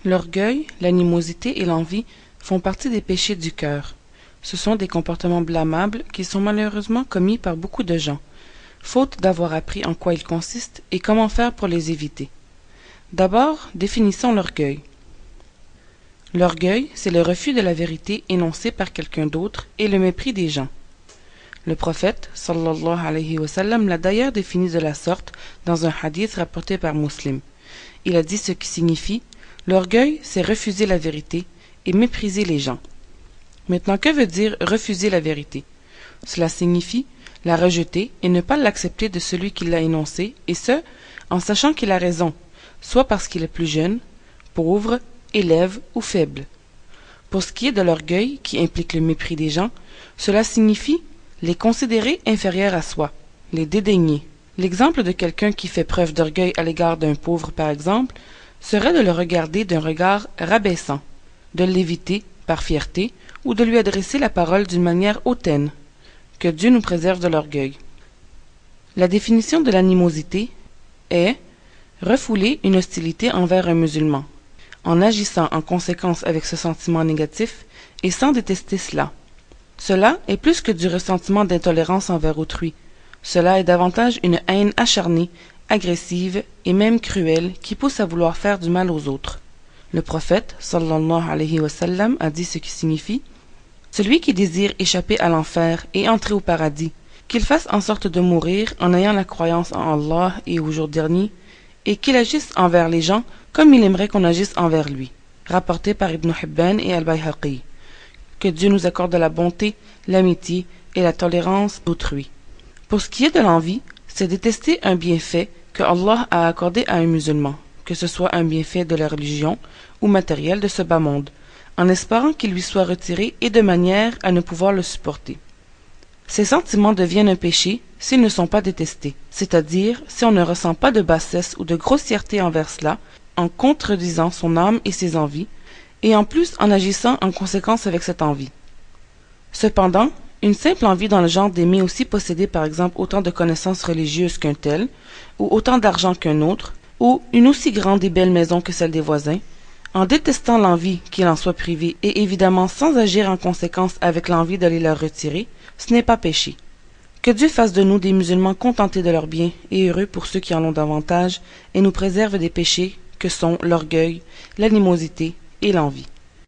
L'orgueil, l'animosité et l'envie font partie des péchés du cœur. Ce sont des comportements blâmables qui sont malheureusement commis par beaucoup de gens, faute d'avoir appris en quoi ils consistent et comment faire pour les éviter. D'abord, définissons l'orgueil. L'orgueil, c'est le refus de la vérité énoncée par quelqu'un d'autre et le mépris des gens. Le prophète, sallallahu alayhi wa sallam, l'a d'ailleurs défini de la sorte dans un hadith rapporté par Muslim. Il a dit ce qui signifie « L'orgueil, c'est refuser la vérité et mépriser les gens ». Maintenant, que veut dire refuser la vérité? Cela signifie la rejeter et ne pas l'accepter de celui qui l'a énoncée, et ce, en sachant qu'il a raison, soit parce qu'il est plus jeune, pauvre, élève ou faible. Pour ce qui est de l'orgueil, qui implique le mépris des gens, cela signifie les considérer inférieurs à soi, les dédaigner. L'exemple de quelqu'un qui fait preuve d'orgueil à l'égard d'un pauvre, par exemple, serait de le regarder d'un regard rabaissant, de l'éviter par fierté ou de lui adresser la parole d'une manière hautaine. Que Dieu nous préserve de l'orgueil. La définition de l'animosité est refouler une hostilité envers un musulman, en agissant en conséquence avec ce sentiment négatif et sans détester cela. Cela est plus que du ressentiment d'intolérance envers autrui. Cela est davantage une haine acharnée, agressive et même cruelle qui pousse à vouloir faire du mal aux autres. Le prophète, sallallahu alayhi wa sallam, a dit ce qui signifie « Celui qui désire échapper à l'enfer et entrer au paradis, qu'il fasse en sorte de mourir en ayant la croyance en Allah et au jour dernier, et qu'il agisse envers les gens comme il aimerait qu'on agisse envers lui. » Rapporté par Ibn Hibban et Al-Bayhaqi. Que Dieu nous accorde la bonté, l'amitié et la tolérance d'autrui. Pour ce qui est de l'envie, c'est détester un bienfait que Allah a accordé à un musulman, que ce soit un bienfait de la religion ou matériel de ce bas monde, en espérant qu'il lui soit retiré et de manière à ne pouvoir le supporter. Ces sentiments deviennent un péché s'ils ne sont pas détestés, c'est-à-dire si on ne ressent pas de bassesse ou de grossièreté envers cela, en contredisant son âme et ses envies, et en plus en agissant en conséquence avec cette envie. Cependant, une simple envie dans le genre d'aimer aussi posséder par exemple autant de connaissances religieuses qu'un tel, ou autant d'argent qu'un autre, ou une aussi grande et belle maison que celle des voisins, en détestant l'envie qu'il en soit privé et évidemment sans agir en conséquence avec l'envie d'aller leur retirer, ce n'est pas péché. Que Dieu fasse de nous des musulmans contentés de leur bien et heureux pour ceux qui en ont davantage et nous préserve des péchés que sont l'orgueil, l'animosité et l'envie.